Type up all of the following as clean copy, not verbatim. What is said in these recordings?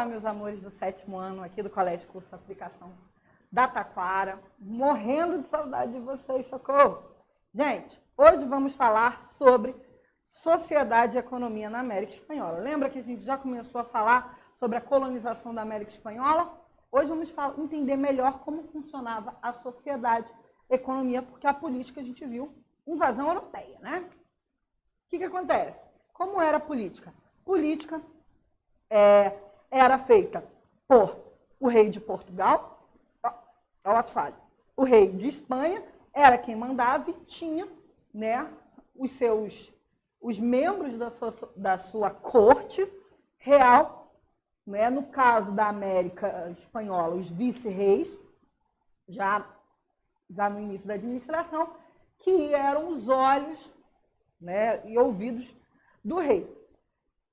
Olá, meus amores do 7º ano aqui do Colégio Curso Aplicação da Taquara. Morrendo de saudade de vocês, socorro! Gente, hoje vamos falar sobre sociedade e economia na América Espanhola. Lembra que a gente já começou a falar sobre a colonização da América Espanhola? Hoje vamos entender melhor como funcionava a sociedade e economia, porque a política a gente viu invasão europeia, né? O que acontece? Como era a política? Política era feita por o rei de Portugal, o rei de Espanha, era quem mandava e tinha, né, os membros da sua corte real, né, no caso da América Espanhola, os vice-reis, já no início da administração, que eram os olhos, né, e ouvidos do rei.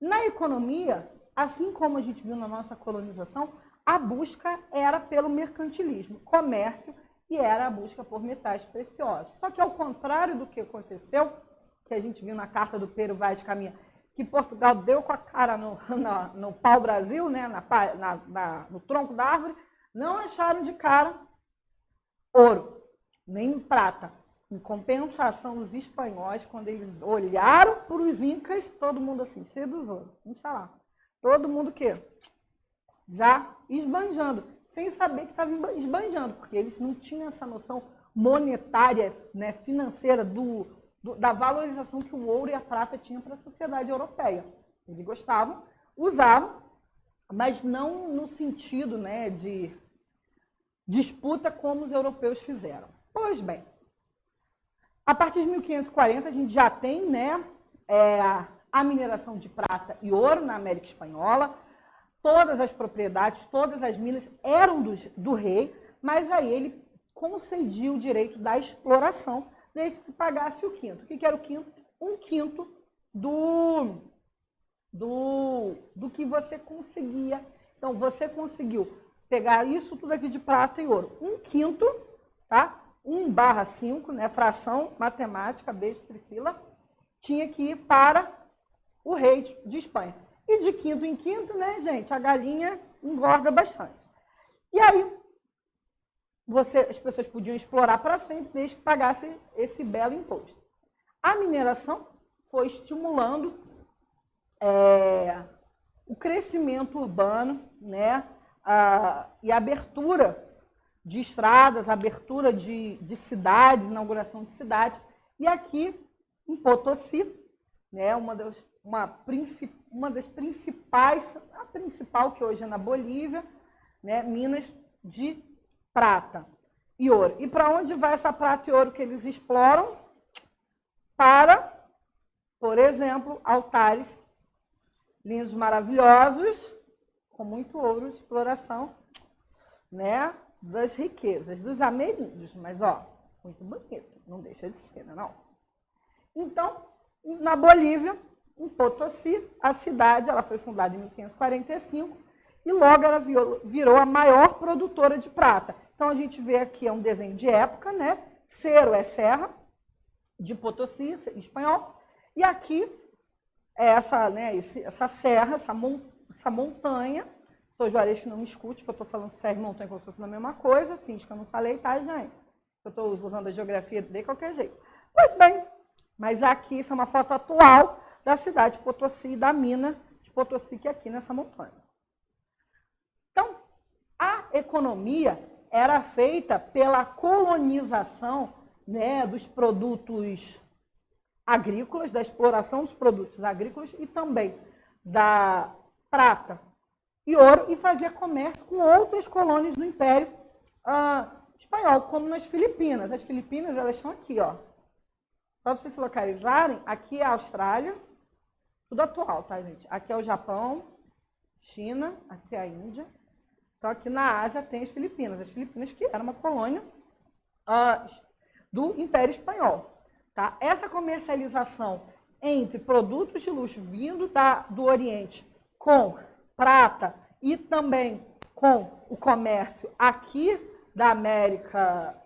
Na economia, assim como a gente viu na nossa colonização, a busca era pelo mercantilismo, comércio, e era a busca por metais preciosos. Só que ao contrário do que aconteceu, que a gente viu na carta do Pero Vaz de Caminha, que Portugal deu com a cara no pau-brasil, né, no tronco da árvore, não acharam de cara ouro, nem prata. Em compensação, os espanhóis, quando eles olharam para os incas, todo mundo assim, cheio dos ouros, lá. Todo mundo o quê? Já esbanjando, sem saber que estava esbanjando, porque eles não tinham essa noção monetária, né, financeira, da valorização que o ouro e a prata tinham para a sociedade europeia. Eles gostavam, usavam, mas não no sentido, né, de disputa como os europeus fizeram. Pois bem, a partir de 1540 a gente já tem, né, a mineração de prata e ouro na América Espanhola. Todas as propriedades, todas as minas eram do rei, mas aí ele concedia o direito da exploração, desde que pagasse o quinto. O que era o quinto? Um quinto do que você conseguia. Então, você conseguiu pegar isso tudo aqui de prata e ouro. Um quinto, tá? 1/5, né? Fração matemática, beijo, Priscila, tinha que ir para o rei de Espanha. E de quinto em quinto, né, gente, a galinha engorda bastante. E aí, as pessoas podiam explorar para sempre, desde que pagassem esse belo imposto. A mineração foi estimulando o crescimento urbano, né, e a abertura de estradas, abertura de cidades, inauguração de cidades. E aqui, em Potosí, né, uma das principais, a principal que hoje é na Bolívia, né, minas de prata e ouro. E para onde vai essa prata e ouro que eles exploram? Para, por exemplo, altares lindos, maravilhosos, com muito ouro, exploração, né, das riquezas, dos ameríndios. Mas, ó, muito bonito, não deixa de ser, não. Então, na Bolívia, em Potosí, a cidade ela foi fundada em 1545 e logo ela virou a maior produtora de prata. Então, a gente vê aqui um desenho de época, né? Cerro é serra, de Potosí, espanhol. E aqui, essa serra, essa montanha. Sou Juarez que não me escute, que eu estou falando serra e montanha como se fosse a mesma coisa. Finge que eu não falei, tá, gente? Eu estou usando a geografia de qualquer jeito. Pois bem, mas aqui, isso é uma foto atual da cidade de Potosí e da mina de Potosí, que é aqui nessa montanha. Então, a economia era feita pela colonização, né, dos produtos agrícolas, da exploração dos produtos agrícolas e também da prata e ouro, e fazia comércio com outras colônias do Império Espanhol, como nas Filipinas. As Filipinas, elas estão aqui, ó. Só para vocês se localizarem, aqui é a Austrália, tudo atual, tá, gente? Aqui é o Japão, China, aqui é a Índia. Então, aqui na Ásia tem as Filipinas. As Filipinas que era uma colônia do Império Espanhol. Tá? Essa comercialização entre produtos de luxo vindo do Oriente com prata e também com o comércio aqui da América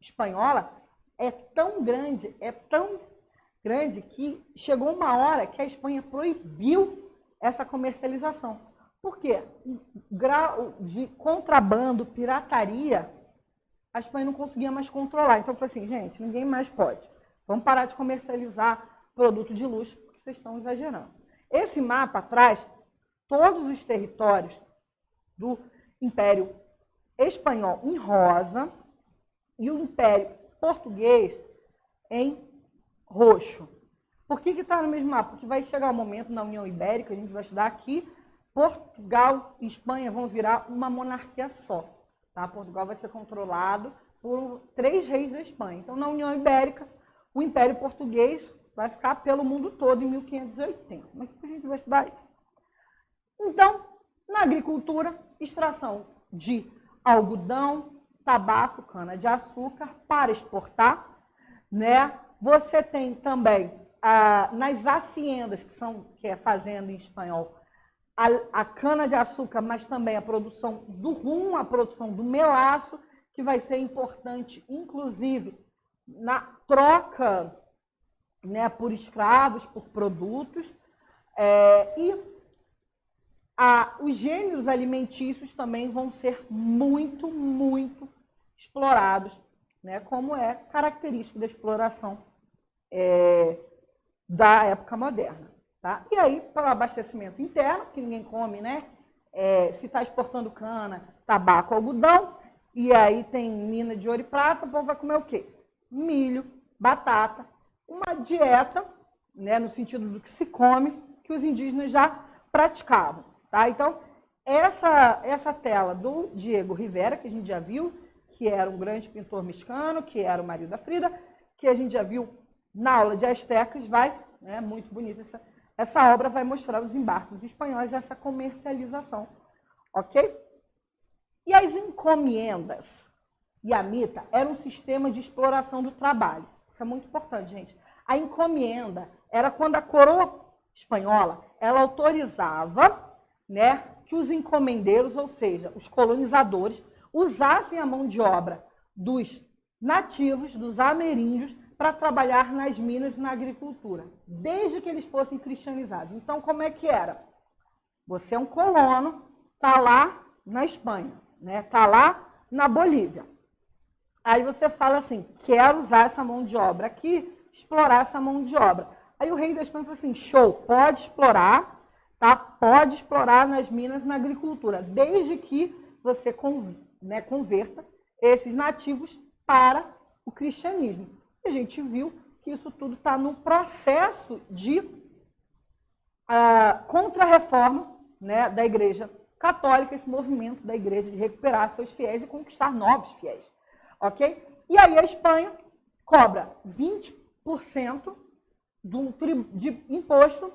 Espanhola é tão grande que chegou uma hora que a Espanha proibiu essa comercialização. Por quê? O grau de contrabando, pirataria, a Espanha não conseguia mais controlar. Então, foi assim, gente, ninguém mais pode. Vamos parar de comercializar produto de luxo, porque vocês estão exagerando. Esse mapa traz todos os territórios do Império Espanhol em rosa e o Império Português em roxo. Por que está no mesmo mapa? Porque vai chegar um momento na União Ibérica, a gente vai estudar aqui, Portugal e Espanha vão virar uma monarquia só. Tá? Portugal vai ser controlado por 3 reis da Espanha. Então, na União Ibérica, o Império Português vai ficar pelo mundo todo em 1580. Mas a gente vai estudar isso. Então, na agricultura, extração de algodão, tabaco, cana-de-açúcar para exportar, né? Você tem também nas haciendas, que é fazenda em espanhol, a cana-de-açúcar, mas também a produção do rum, a produção do melaço, que vai ser importante, inclusive, na troca, né, por escravos, por produtos. Os gêneros alimentícios também vão ser muito, muito explorados, né, como é característico da exploração da época moderna. Tá? E aí, para o abastecimento interno, que ninguém come, né? Se está exportando cana, tabaco, algodão, e aí tem mina de ouro e prata, o povo vai comer o quê? Milho, batata, uma dieta, né, no sentido do que se come, que os indígenas já praticavam. Tá? Então, essa tela do Diego Rivera, que a gente já viu, que era um grande pintor mexicano, que era o marido da Frida, que a gente já viu na aula de Astecas, né, muito bonita essa obra, vai mostrar os embarques espanhóis, essa comercialização, ok? E as encomiendas e a mita era um sistema de exploração do trabalho. Isso é muito importante, gente. A encomienda era quando a coroa espanhola, ela autorizava, né, que os encomendeiros, ou seja, os colonizadores, usassem a mão de obra dos nativos, dos ameríndios, para trabalhar nas minas e na agricultura, desde que eles fossem cristianizados. Então, como é que era? Você é um colono, está lá na Espanha, né? Está lá na Bolívia. Aí você fala assim, quero usar essa mão de obra aqui, explorar essa mão de obra. Aí o rei da Espanha falou assim, show, pode explorar, tá? Pode explorar nas minas e na agricultura, desde que você converta esses nativos para o cristianismo. A gente viu que isso tudo está no processo de contra-reforma, né, da Igreja Católica, esse movimento da Igreja de recuperar seus fiéis e conquistar novos fiéis. Ok? E aí a Espanha cobra 20% de imposto,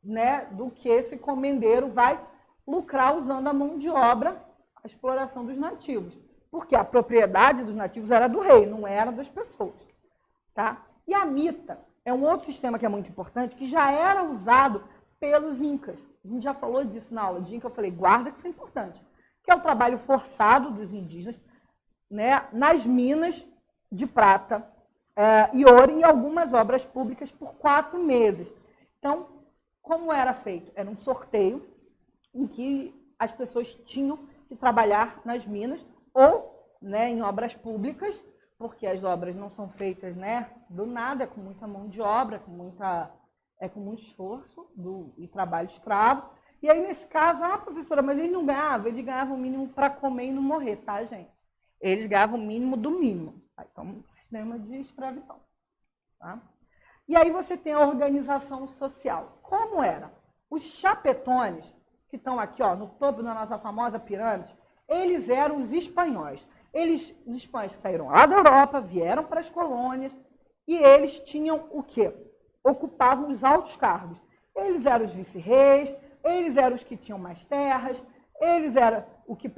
né, do que esse comendeiro vai lucrar usando a mão de obra, a exploração dos nativos. Porque a propriedade dos nativos era do rei, não era das pessoas. Tá? E a mita é um outro sistema que é muito importante, que já era usado pelos incas. A gente já falou disso na aula de Inca, eu falei, guarda que isso é importante. Que é o trabalho forçado dos indígenas, né, nas minas de prata e ouro em algumas obras públicas por 4 meses. Então, como era feito? Era um sorteio em que as pessoas tinham que trabalhar nas minas ou, né, em obras públicas, porque as obras não são feitas, né, do nada, é com muita mão de obra, com muito esforço e trabalho escravo. E aí, nesse caso, professora, mas eles não ganhavam, eles ganhavam o mínimo para comer e não morrer, tá, gente? Eles ganhavam o mínimo do mínimo. Tá? Então, sistema de escravidão. Tá? E aí você tem a organização social. Como era? Os chapetones, que estão aqui, ó, no topo da nossa famosa pirâmide, eles eram os espanhóis. Os espanhóis saíram lá da Europa, vieram para as colônias, e eles tinham o quê? Ocupavam os altos cargos. Eles eram os vice-reis, eles eram os que tinham mais terras, eles eram o que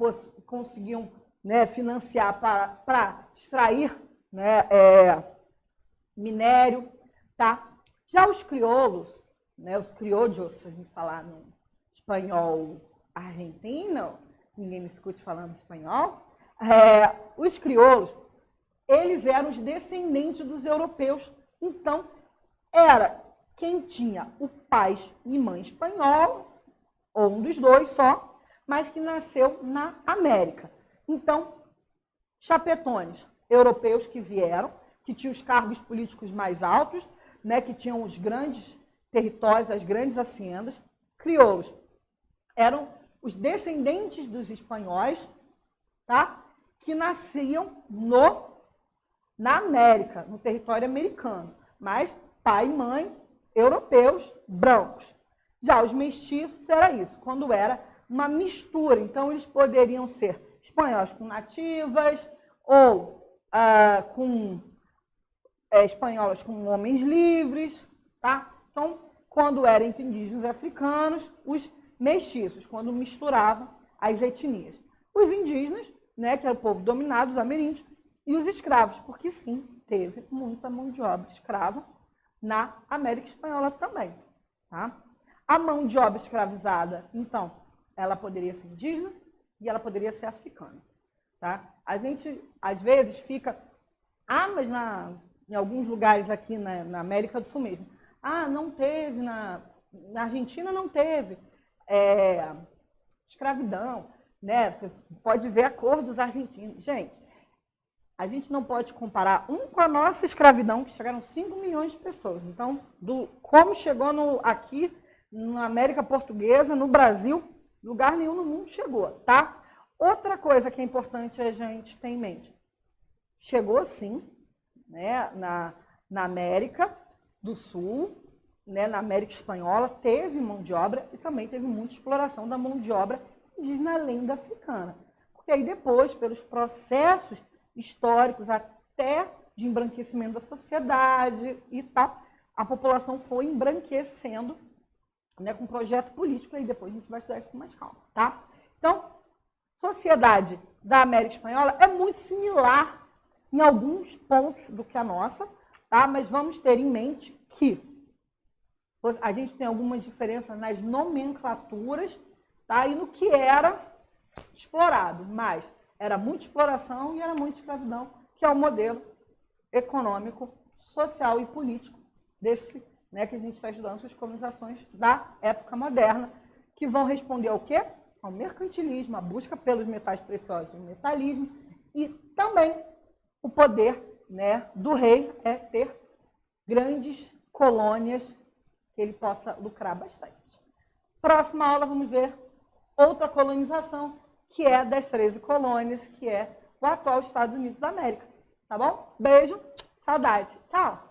conseguiam, né, financiar para extrair, né, minério. Tá? Já os crioulos, né, os criollos, se a gente falar no espanhol argentino, ninguém me escute falando espanhol, os crioulos, eles eram os descendentes dos europeus. Então, era quem tinha o pai e mãe espanhol, ou um dos dois só, mas que nasceu na América. Então, chapetones europeus que vieram, que tinham os cargos políticos mais altos, né, que tinham os grandes territórios, as grandes haciendas. Crioulos eram os descendentes dos espanhóis, tá, que nasciam na América, no território americano, mas pai e mãe europeus brancos. Já os mestiços era isso, quando era uma mistura. Então, eles poderiam ser espanhóis com nativas ou espanholas com homens livres, tá? Então, quando eram entre indígenas e africanos, os mestiços, quando misturavam as etnias. Os indígenas, né, que era o povo dominado, os ameríndios, e os escravos, porque sim, teve muita mão de obra escrava na América Espanhola também, tá? A mão de obra escravizada, então, ela poderia ser indígena e ela poderia ser africana, tá? A gente, às vezes, fica... mas em alguns lugares aqui na América do Sul mesmo. Não teve, na Argentina não teve escravidão, né? Você pode ver a cor dos argentinos. Gente, a gente não pode comparar com a nossa escravidão, que chegaram 5 milhões de pessoas. Então, como chegou aqui na América Portuguesa, no Brasil, lugar nenhum no mundo chegou, tá? Outra coisa que é importante a gente ter em mente. Chegou, sim, né, na América do Sul, né, na América Espanhola, teve mão de obra e também teve muita exploração da mão de obra indígena além da africana. Porque aí depois, pelos processos históricos até de embranquecimento da sociedade e tal, a população foi embranquecendo, né, com um projeto político, e depois a gente vai estudar isso com mais calma, tá? Então, sociedade da América Espanhola é muito similar em alguns pontos do que a nossa, tá? Mas vamos ter em mente que a gente tem algumas diferenças nas nomenclaturas, tá? E no que era explorado, mas era muita exploração e era muita escravidão, que é o modelo econômico, social e político desse, né, que a gente está estudando, essas colonizações da época moderna, que vão responder ao quê? Ao mercantilismo, a busca pelos metais preciosos, o metalismo, e também o poder, né, do rei é ter grandes colônias que ele possa lucrar bastante. Próxima aula vamos ver outra colonização, que é das 13 colônias, que é o atual Estados Unidos da América. Tá bom? Beijo, saudade. Tchau!